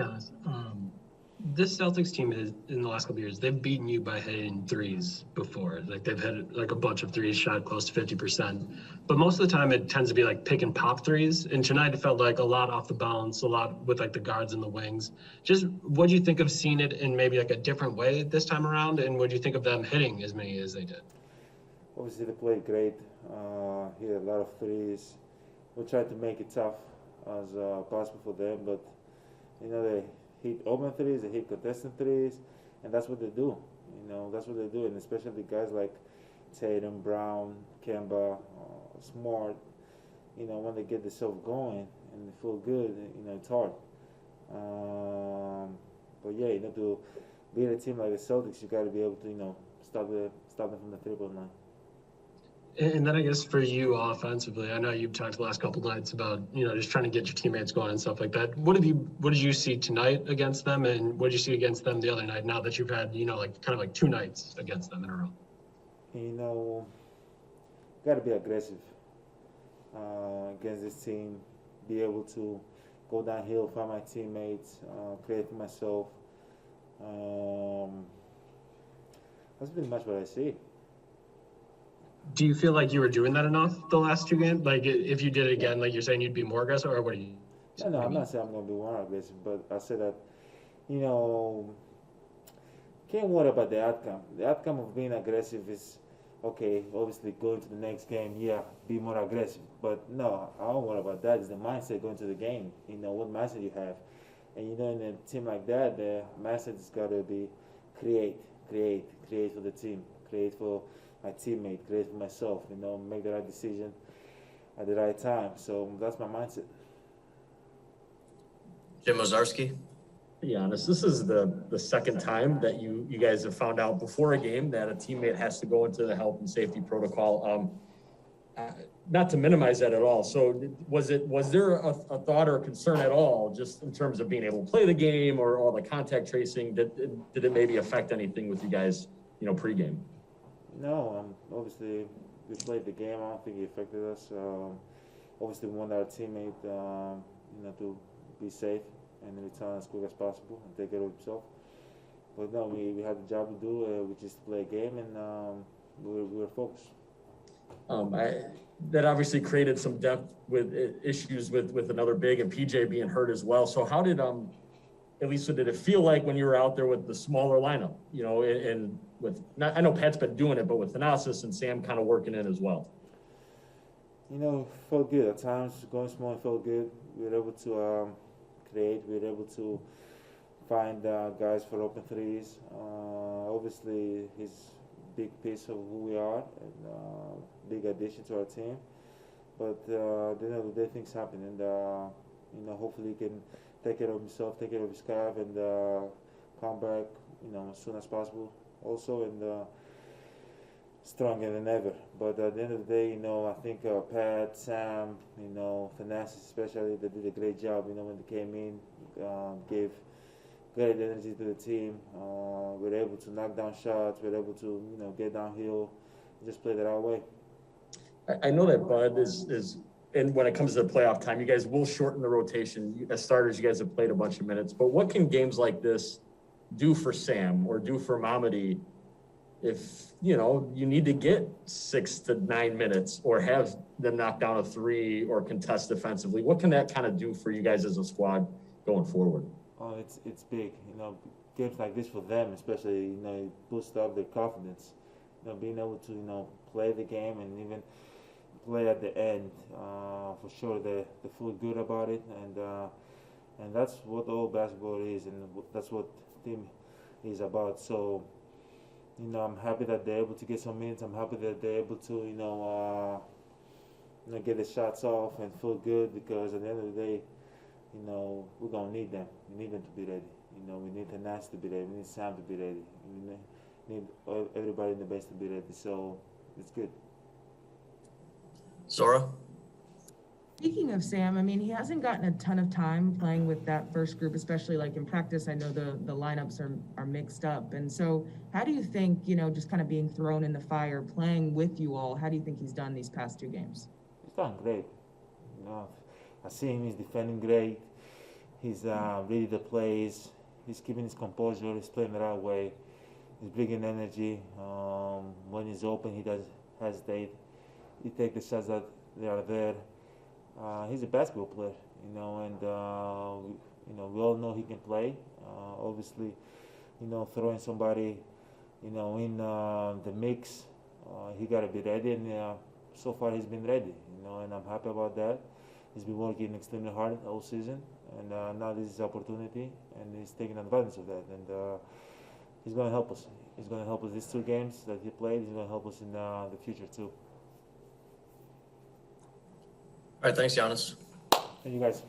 Giannis, this Celtics team has, in the last couple of years, they've beaten you by hitting threes before. Like they've had like a bunch of threes shot close to 50%. But most of the time it tends to be like pick and pop threes. And tonight it felt like a lot off the bounce, a lot with like the guards and the wings. Just what do you think of seeing it in maybe like a different way this time around? And what do you think of them hitting as many as they did? Obviously, they played great. Hit a lot of threes. We tried to make it tough as possible for them, but they hit open threes, they hit contested threes, and that's what they do. That's what they do, and especially guys like Tatum, Brown, Kemba, Smart. When they get themselves going and they feel good, it's hard. But yeah, to beat a team like the Celtics, you got to be able to, stop them from the 3-point line. And then I guess for you offensively, I know you've talked the last couple of nights about, just trying to get your teammates going and stuff like that. What did you see tonight against them, and what did you see against them the other night now that you've had, like kind of like 2 nights against them in a row? Got to be aggressive against this team, be able to go downhill, find my teammates, create for myself. That's pretty much what I see. Do you feel like you were doing that enough the last 2 games? Like if you did it again, like you're saying you'd be more aggressive, or what do you? No, I'm not saying I'm going to be more aggressive, but I said that, can't worry about the outcome. The outcome of being aggressive is, okay, obviously going to the next game, be more aggressive. But no, I don't worry about that. It's the mindset going to the game. What mindset you have. And, in a team like that, the mindset has got to be create for the team, create for my teammate, create for myself, make the right decision at the right time. So that's my mindset. Jim Ozarski. Giannis, this is the second time that you guys have found out before a game that a teammate has to go into the health and safety protocol. Not to minimize that at all. So was there a thought or a concern at all, just in terms of being able to play the game or all the contact tracing? Did it maybe affect anything with you guys, pregame? No, obviously we played the game. I don't think it affected us. Obviously we want our teammate, to be safe and return as quick as possible and take care of himself. But no, we had the job to do, which is to play a game, and we were focused. That obviously created some depth with issues with another big and PJ being hurt as well. So how did at least did it feel like when you were out there with the smaller lineup, and I know Pat's been doing it, but with Thanasis and Sam kind of working in as well? Felt good at times. Going small felt good. We were able to create. We were able to find guys for open threes. Obviously, he's a big piece of who we are and big addition to our team. But at the end of the day, things happen, and hopefully he can take care of himself, take care of his calf, and come back, as soon as possible. Also, and stronger than ever. But at the end of the day, I think Pat, Sam, Thanasis especially, they did a great job. When they came in, gave great energy to the team. We were able to knock down shots. We were able to, get downhill, just play the right way. I know that Bud is, and when it comes to the playoff time, you guys will shorten the rotation. As starters, you guys have played a bunch of minutes. But what can games like this do for Sam or do for Mamadi if, you need to get 6 to 9 minutes or have them knock down a 3 or contest defensively? What can that kind of do for you guys as a squad going forward? Oh, it's big. Games like this for them, especially, it boosts up their confidence. Being able to, play the game and even play at the end, for sure they feel good about it, and that's what all basketball is, and that's what team is about. So, I'm happy that they're able to get some minutes. I'm happy that they're able to, get the shots off and feel good, because at the end of the day, we're gonna need them. We need them to be ready. We need the Nats to be ready. We need Sam to be ready. We need everybody in the base to be ready. So it's good. Sora? Speaking of Sam, he hasn't gotten a ton of time playing with that first group, especially like in practice. I know the lineups are mixed up. And so how do you think, just kind of being thrown in the fire, playing with you all, how do you think he's done these past 2 games? He's done great. I see him, he's defending great. He's ready to play. He's keeping his composure. He's playing the right way. He's bringing energy. When he's open, he doesn't hesitate. He takes the shots that they are there. He's a basketball player, you know, and we all know he can play. Obviously, throwing somebody, in the mix, he got to be ready, and so far he's been ready, and I'm happy about that. He's been working extremely hard all season, and now this is his opportunity, and he's taking advantage of that, and he's going to help us. He's going to help us these 2 games that he played. He's going to help us in the future too. All right, thanks, Giannis. Thank you guys.